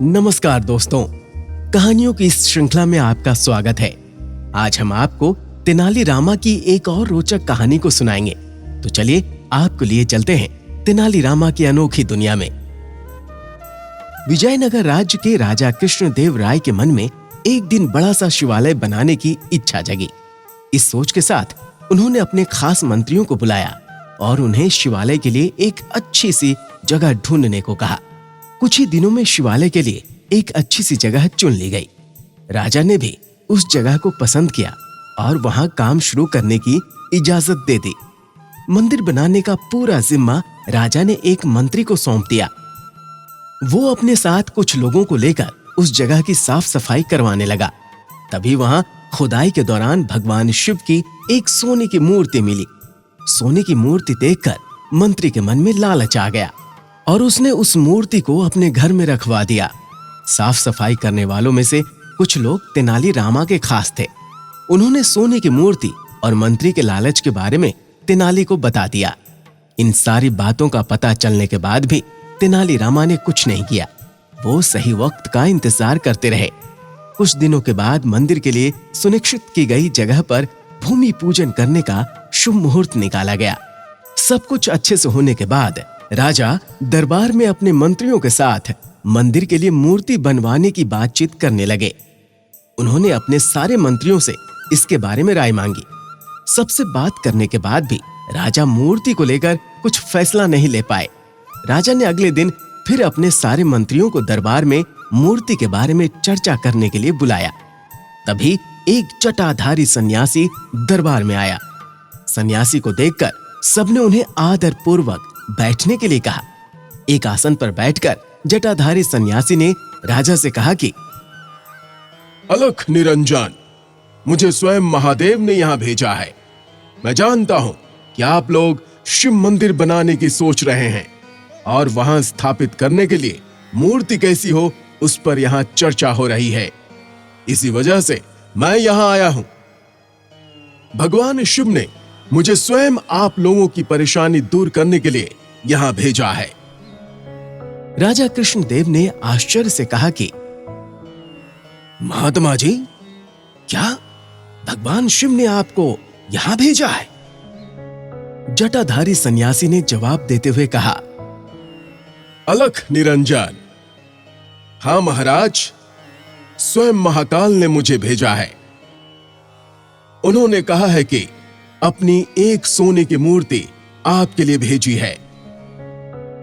नमस्कार दोस्तों, कहानियों की इस श्रृंखला में आपका स्वागत है। आज हम आपको तेनाली रामा की एक और रोचक कहानी को सुनाएंगे। तो चलिए आपको लिए चलते हैं तेनाली रामा की अनोखी दुनिया में। विजयनगर राज्य के राजा कृष्णदेव राय के मन में एक दिन बड़ा सा शिवालय बनाने की इच्छा जगी। इस सोच के साथ उन्होंने अपने खास मंत्रियों को बुलाया और उन्हें शिवालय के लिए एक अच्छी सी जगह ढूंढने को कहा। कुछ ही दिनों में शिवालय के लिए एक अच्छी सी जगह चुन ली गई। राजा ने भी उस जगह को पसंद किया और वहां काम शुरू करने की इजाजत दे दी। मंदिर बनाने का पूरा जिम्मा राजा ने एक मंत्री को सौंप दिया। वो अपने साथ कुछ लोगों को लेकर उस जगह की साफ सफाई करवाने लगा। तभी वहां खुदाई के दौरान भगवान शिव की एक सोने की मूर्ति मिली। सोने की मूर्ति देखकर मंत्री के मन में लालच आ गया और उसने उस मूर्ति को अपने घर में रखवा दिया। साफ सफाई करने वालों में से कुछ लोग तेनाली रामा के खास थे। उन्होंने सोने की मूर्ति और मंत्री के लालच के बारे में तेनाली को बता दिया। इन सारी बातों का पता चलने के बाद भी तेनाली रामा ने कुछ नहीं किया। वो सही वक्त का इंतजार करते रहे। कुछ दिनों के बाद मंदिर के लिए सुनिश्चित की गई जगह पर भूमि पूजन करने का शुभ मुहूर्त निकाला गया। सब कुछ अच्छे से होने के बाद राजा दरबार में अपने मंत्रियों के साथ मंदिर के लिए मूर्ति बनवाने की बातचीत करने लगे। उन्होंने अपने सारे मंत्रियों से इसके बारे में राय मांगी। सबसे बात करने के बाद भी राजा मूर्ति को लेकर कुछ फैसला नहीं ले पाए। राजा ने अगले दिन फिर अपने सारे मंत्रियों को दरबार में मूर्ति के बारे में चर्चा करने के लिए बुलाया। तभी एक जटाधारी सन्यासी दरबार में आया। सन्यासी को देखकर सबने उन्हें आदर पूर्वक बैठने के लिए कहा। एक आसन पर बैठकर जटाधारी सन्यासी ने राजा से कहा कि अलख निरंजन, मुझे स्वयं महादेव ने यहाँ भेजा है। मैं जानता हूं कि आप लोग शिव मंदिर बनाने की सोच रहे हैं और वहां स्थापित करने के लिए मूर्ति कैसी हो उस पर यहाँ चर्चा हो रही है। इसी वजह से मैं यहाँ आया हूं। भगवान शिव ने मुझे स्वयं आप लोगों की परेशानी दूर करने के लिए यहाँ भेजा है। राजा कृष्णदेव ने आश्चर्य से कहा कि महात्मा जी, क्या भगवान शिव ने आपको यहाँ भेजा है? जटाधारी सन्यासी ने जवाब देते हुए कहा, अलख निरंजन, हाँ महाराज, स्वयं महाकाल ने मुझे भेजा है। उन्होंने कहा है कि अपनी एक सोने की मूर्ति आपके लिए भेजी है।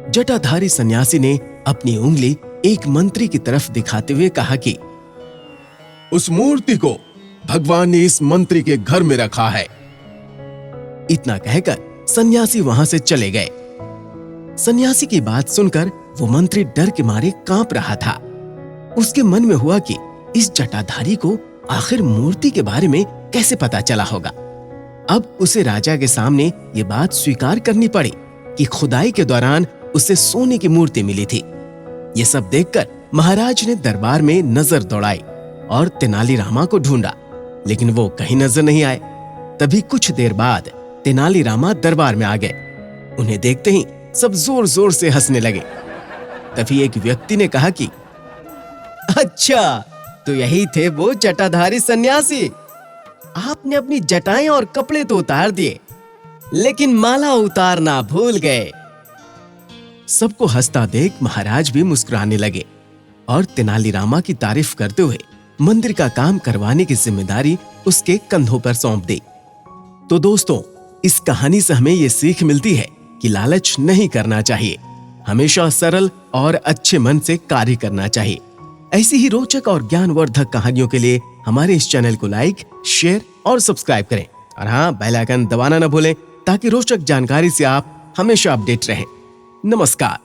जटाधारी सन्यासी ने अपनी उंगली एक मंत्री की तरफ दिखाते हुए कहा कि उस मूर्ति को भगवान ने इस मंत्री के घर में रखा है। इतना कहकर सन्यासी वहां से चले गए। सन्यासी की बात सुनकर वो मंत्री डर के मारे कांप रहा था। उसके मन में हुआ कि इस जटाधारी को आखिर मूर्ति के बारे में कैसे पता चला होगा। अब उसे राजा के सामने ये बात स्वीकार करनी पड़ी कि खुदाई के दौरान उसे सोने की मूर्ति मिली थी। ये सब देखकर महाराज ने दरबार में नजर दौड़ाई और तेनाली रामा को ढूंढा, लेकिन वो कहीं नजर नहीं आए। तभी कुछ देर बाद तेनाली रामा दरबार में आ गए। उन्हें देखते ही सब जोर जोर से हंसने लगे। तभी एक व्यक्ति ने कहा कि अच्छा, तो यही थे वो जटाधारी सन्यासी। आपने अपनी जटाएं और कपड़े तो उतार दिए, लेकिन माला उतारना भूल गए। सबको हंसता देख महाराज भी मुस्कुराने लगे और तेनाली रामा की तारीफ करते हुए मंदिर का काम करवाने की जिम्मेदारी उसके कंधों पर सौंप दी। तो दोस्तों, इस कहानी से हमें ये सीख मिलती है कि लालच नहीं करना चाहिए। हमेशा सरल और अच्छे मन से कार्य करना चाहिए। ऐसी ही रोचक और ज्ञानवर्धक कहानियों के लिए हमारे इस चैनल को लाइक, शेयर और सब्सक्राइब करें। और हाँ, बेल आइकन दबाना न भूलें ताकि रोचक जानकारी से आप हमेशा अपडेट रहें। नमस्कार।